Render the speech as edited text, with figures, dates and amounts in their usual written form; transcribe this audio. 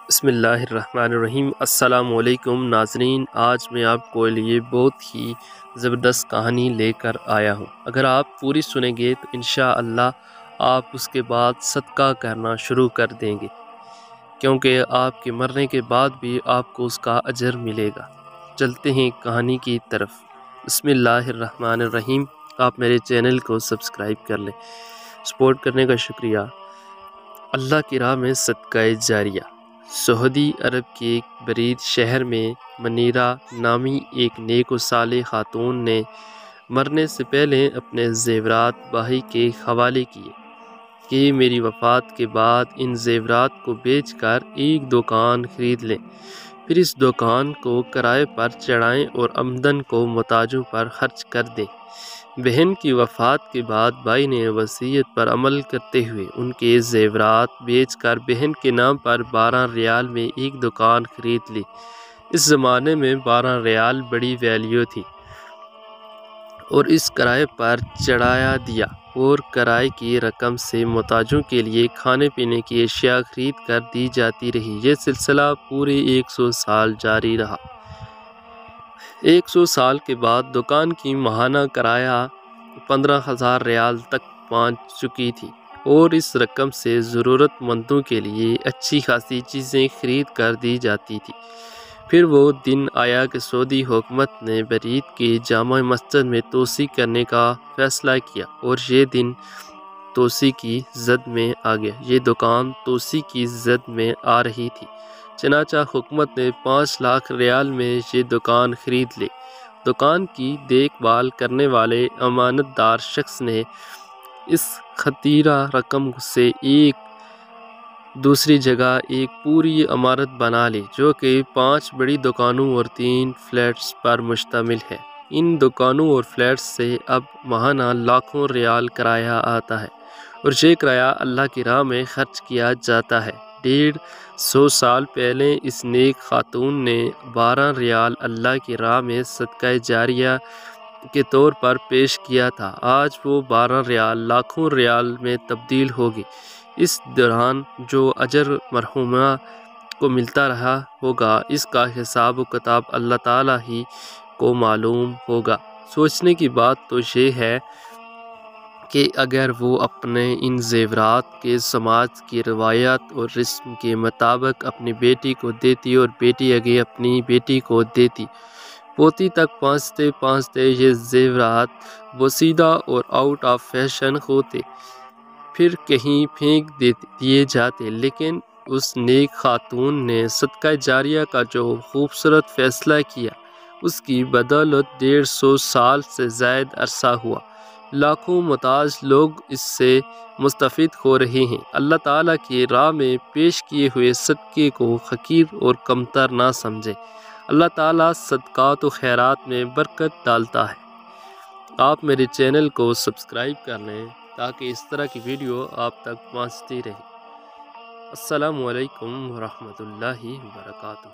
بسم اللہ الرحمن الرحیم۔ السلام علیکم ناظرین، آج میں آپ کو لیے بہت ہی زبردست کہانی لے کر آیا ہوں۔ اگر آپ پوری سنیں گے تو انشاءاللہ آپ اس کے بعد صدقہ کرنا شروع کر دیں گے، کیونکہ آپ کے مرنے کے بعد بھی آپ کو اس کا اجر ملے گا۔ چلتے ہیں کہانی کی طرف۔ بسم اللہ الرحمن الرحیم۔ آپ میرے چینل کو سبسکرائب کر لیں، سپورٹ کرنے کا شکریہ۔ اللہ کی راہ میں صدقہ جاریہ۔ سعودی عرب کے ایک بعید شہر میں منیرہ نامی ایک نیک و صالح خاتون نے مرنے سے پہلے اپنے زیورات بھائی کے حوالے کیے کہ میری وفات کے بعد ان زیورات کو بیچ کر ایک دکان خرید لیں، پھر اس دکان کو کرائے پر چڑھائیں اور آمدن کو محتاجوں پر خرچ کر دیں۔ بہن کی وفات کے بعد بھائی نے وصیت پر عمل کرتے ہوئے ان کے زیورات بیچ کر بہن کے نام پر 12 ریال میں ایک دکان خرید لی۔ اس زمانے میں 12 ریال بڑی ویلیو تھی اور اس کرائے پر چڑھایا دیا، اور کرائے کی رقم سے محتاجوں کے لیے کھانے پینے کی اشیاء خرید کر دی جاتی رہی۔ یہ سلسلہ پورے 100 سال جاری رہا۔ 100 سال کے بعد دکان کی ماہانہ کرایہ 15,000 ریال تک پہنچ چکی تھی، اور اس رقم سے ضرورت مندوں کے لیے اچھی خاصی چیزیں خرید کر دی جاتی تھی۔ پھر وہ دن آیا کہ سعودی حکومت نے بعید کی جامع مسجد میں توسیع کرنے کا فیصلہ کیا، اور یہ دن توسیع کی زد میں آ گیا۔ یہ دکان توسیع کی زد میں آ رہی تھی، چنانچہ حکومت نے 5 لاکھ ریال میں یہ دکان خرید لی۔ دکان کی دیکھ بھال کرنے والے امانت دار شخص نے اس خطیرہ رقم سے ایک دوسری جگہ ایک پوری عمارت بنا لی، جو کہ 5 بڑی دکانوں اور 3 فلیٹس پر مشتمل ہے۔ ان دکانوں اور فلیٹس سے اب ماہانہ لاکھوں ریال کرایہ آتا ہے، اور یہ کرایہ اللہ کی راہ میں خرچ کیا جاتا ہے۔ 150 سال پہلے اس نیک خاتون نے 12 ریال اللہ کی راہ میں صدقہ جاریہ کے طور پر پیش کیا تھا۔ آج وہ 12 ریال لاکھوں ریال میں تبدیل ہوگی۔ اس دوران جو اجر مرحومہ کو ملتا رہا ہوگا، اس کا حساب و کتاب اللہ تعالیٰ ہی کو معلوم ہوگا۔ سوچنے کی بات تو یہ ہے کہ اگر وہ اپنے ان زیورات کے سماج کی روایات اور رسم کے مطابق اپنی بیٹی کو دیتی، اور بیٹی آگے اپنی بیٹی کو دیتی، پوتی تک پہنچتے پہنچتے یہ زیورات بوسیدہ اور آؤٹ آف فیشن ہوتے، پھر کہیں پھینک دیے جاتے، لیکن اس نیک خاتون نے صدقہ جاریہ کا جو خوبصورت فیصلہ کیا، اس کی بدولت 150 سال سے زائد عرصہ ہوا۔ لاکھوں محتاج لوگ اس سے مستفید ہو رہے ہیں۔ اللہ تعالیٰ کی راہ میں پیش کیے ہوئے صدقے کو حقیر اور کمتر نہ سمجھیں۔ اللہ تعالیٰ صدقات و خیرات میں برکت ڈالتا ہے۔ آپ میرے چینل کو سبسکرائب کر لیں تاکہ اس طرح کی ویڈیو آپ تک پہنچتی رہے۔ السلام علیکم ورحمۃ اللہ وبرکاتہ۔